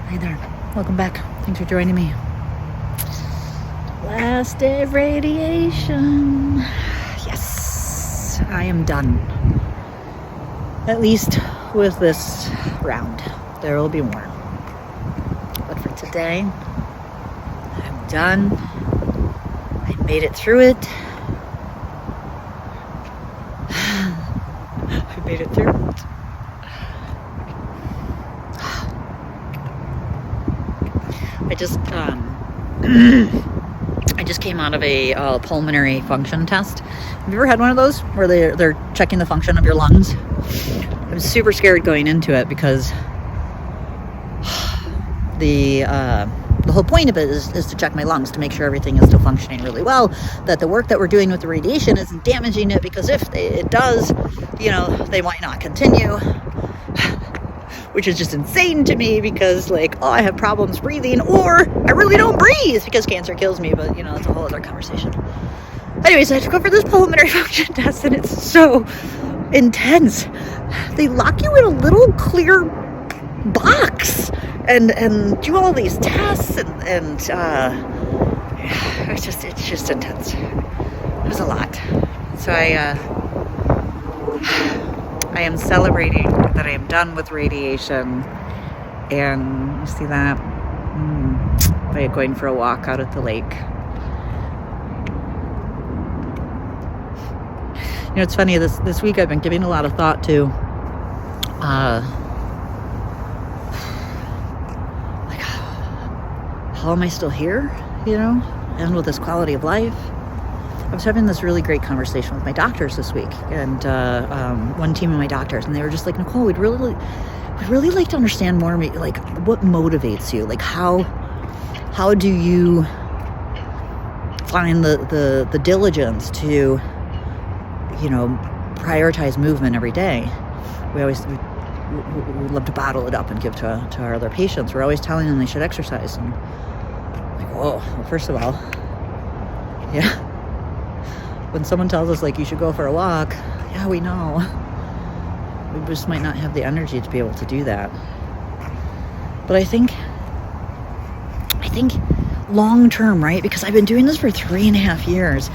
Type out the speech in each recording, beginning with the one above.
Hi there. Welcome back. Thanks for joining me. Last day of radiation. Yes, I am done. At least with this round. There will be more. But for today, I'm done. I made it through it. I made it through it. I just came out of a pulmonary function test. Have you ever had one of those where they're checking the function of your lungs? I was super scared going into it because the whole point of it is to check my lungs to make sure everything is still functioning really well, that the work that we're doing with the radiation isn't damaging it, because if it does, they might not continue. Which is just insane to me because, I have problems breathing, or I really don't breathe because cancer kills me, but, it's a whole other conversation. Anyways, I have to go for this pulmonary function test, and it's so intense. They lock you in a little clear box and do all these tests, and it's just intense. It was a lot. So I am celebrating that I am done with radiation, and you see that by going for a walk out at the lake. It's funny, this week I've been giving a lot of thought to how am I still here, and with this quality of life. I was having this really great conversation with my doctors this week, and one team of my doctors, and they were just like, Nicole, we'd really like to understand more, what motivates you, how do you find the diligence to prioritize movement every day. We love to bottle it up and give to our other patients. We're always telling them they should exercise, and well, first of all, yeah. When someone tells us, you should go for a walk, yeah, we know. We just might not have the energy to be able to do that. But I think long term, right? Because I've been doing this for 3.5 years.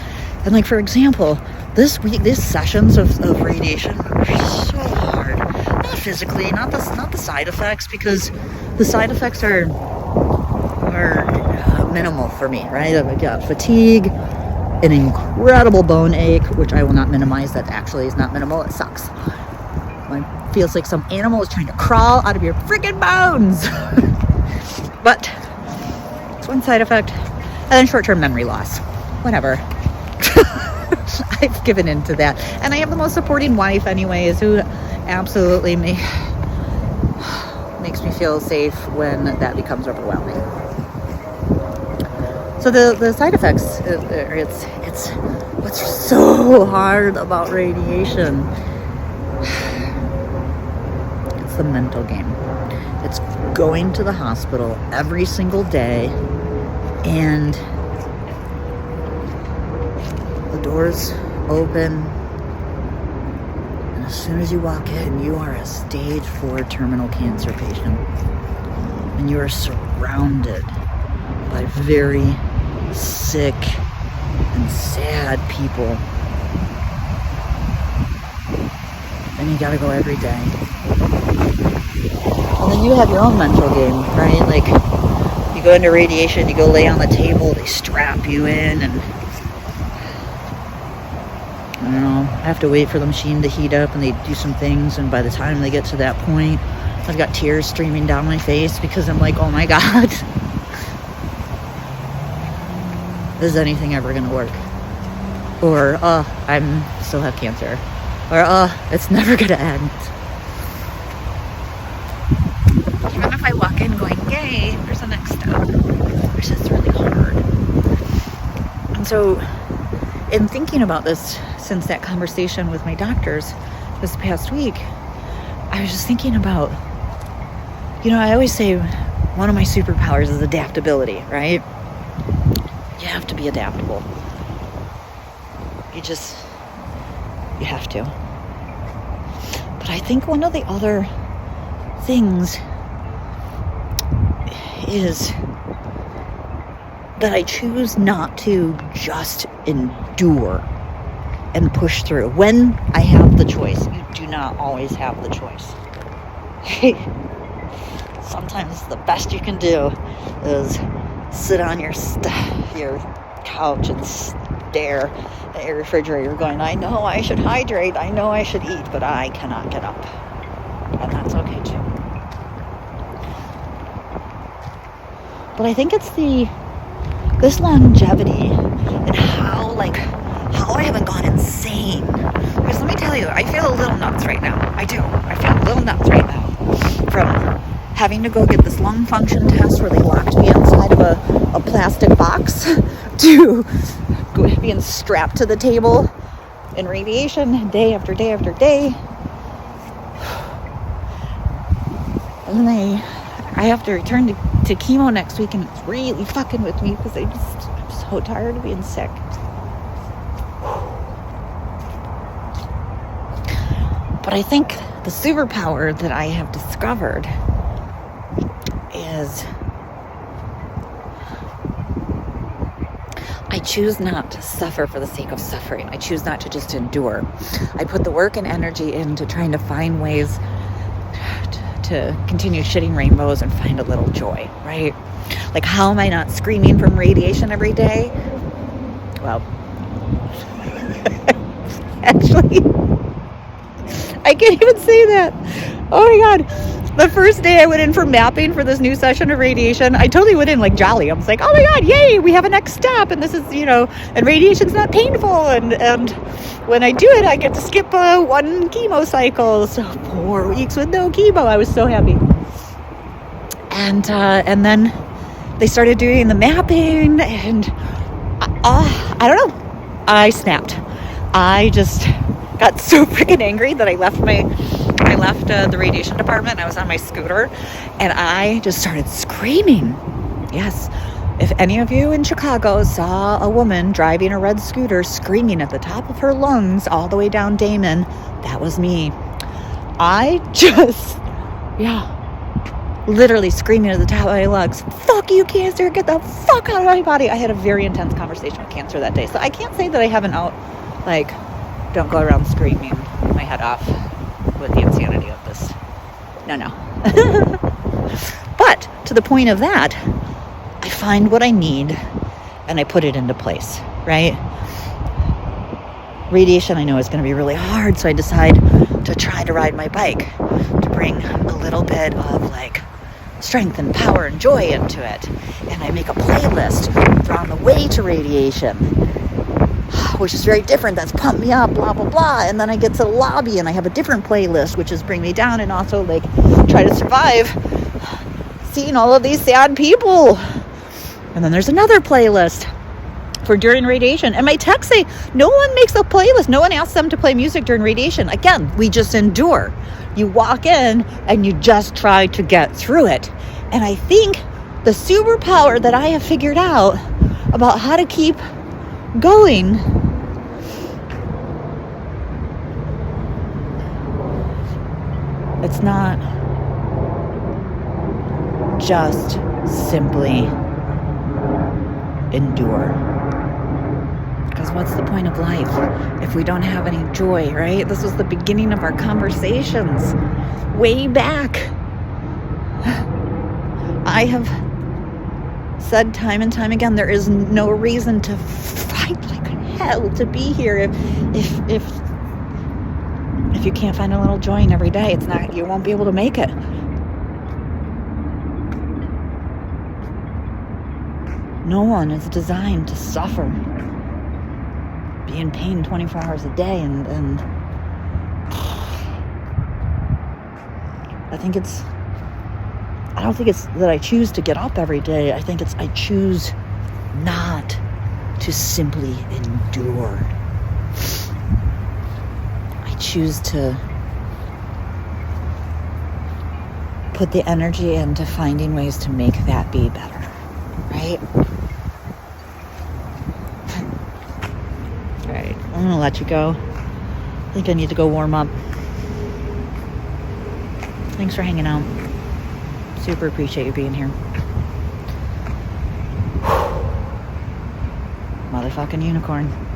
And for example, this week, these sessions of radiation were so hard. Not physically, not the side effects, because the side effects are minimal for me, right? I've got fatigue, an incredible bone ache, which I will not minimize. That actually is not minimal. It sucks. It feels like some animal is trying to crawl out of your freaking bones. But it's one side effect. And then short-term memory loss. Whatever. I've given in to that. And I have the most supporting wife anyways, who absolutely makes me feel safe when that becomes overwhelming. So the side effects, it's what's so hard about radiation. It's the mental game. It's going to the hospital every single day, and the doors open, and as soon as you walk in, you are a stage 4 terminal cancer patient, and you are surrounded by very sick and sad people, and you gotta go every day. And then you have your own mental game, right? You go into radiation, you go lay on the table, they strap you in, and I have to wait for the machine to heat up, and they do some things, and by the time they get to that point, I've got tears streaming down my face because I'm like, oh my God. Is anything ever going to work? Or, I'm still have cancer. Or, it's never going to end. Even if I walk in going, yay, there's a next step. It's just really hard. And so, in thinking about this, since that conversation with my doctors this past week, I was just thinking about, I always say one of my superpowers is adaptability, right? You have to be adaptable. You have to. But I think one of the other things is that I choose not to just endure and push through. When I have the choice, you do not always have the choice. Sometimes the best you can do is sit on your couch and stare at your refrigerator going, I know I should hydrate, I know I should eat, but I cannot get up. And that's okay too. But I think it's this longevity and how I haven't gone insane. Because let me tell you, I feel a little nuts right now. I do. I feel a little nuts right now from having to go get this lung function test where they locked me inside of a plastic box to being strapped to the table in radiation day after day after day. And then I have to return to chemo next week, and it's really fucking with me because I'm so tired of being sick. But I think the superpower that I have discovered is I choose not to suffer for the sake of suffering. I choose not to just endure. I put the work and energy into trying to find ways to continue shitting rainbows and find a little joy, right? Like, how am I not screaming from radiation every day? Well, actually, I can't even say that. Oh my God. The first day I went in for mapping for this new session of radiation, I totally went in like jolly. I was like, oh my God, yay, we have a next step. And this is, and radiation's not painful. And when I do it, I get to skip one chemo cycle. So 4 weeks with no chemo. I was so happy. And then they started doing the mapping, and I don't know. I snapped. I just got so freaking angry that I left the radiation department. I was on my scooter, and I just started screaming. Yes. If any of you in Chicago saw a woman driving a red scooter screaming at the top of her lungs all the way down Damon, that was me. I just, literally screaming at the top of my lungs, fuck you, cancer, get the fuck out of my body. I had a very intense conversation with cancer that day. So I can't say that I haven't don't go around screaming my head off with the insanity of this. No. But to the point of that, I find what I need and I put it into place, right? Radiation, I know, is going to be really hard, so I decide to try to ride my bike to bring a little bit of strength and power and joy into it. And I make a playlist on the way to radiation, which is very different. That's pump me up, blah, blah, blah. And then I get to the lobby and I have a different playlist, which is bring me down and also try to survive seeing all of these sad people. And then there's another playlist for during radiation. And my texts say, no one makes a playlist. No one asks them to play music during radiation. Again, we just endure. You walk in and you just try to get through it. And I think the superpower that I have figured out about how to keep going it's not just simply endure. Because what's the point of life if we don't have any joy, right? This was the beginning of our conversations way back. I have said time and time again, there is no reason to fight like hell to be here if you can't find a little joy in every day. You won't be able to make it. No one is designed to suffer, be in pain 24 hours a day, and I don't think it's that I choose to get up every day. I think I choose not to simply endure. I choose to put the energy into finding ways to make that be better, right? All right, I'm gonna let you go. I think I need to go warm up. Thanks for hanging out. Super appreciate you being here. Motherfucking unicorn.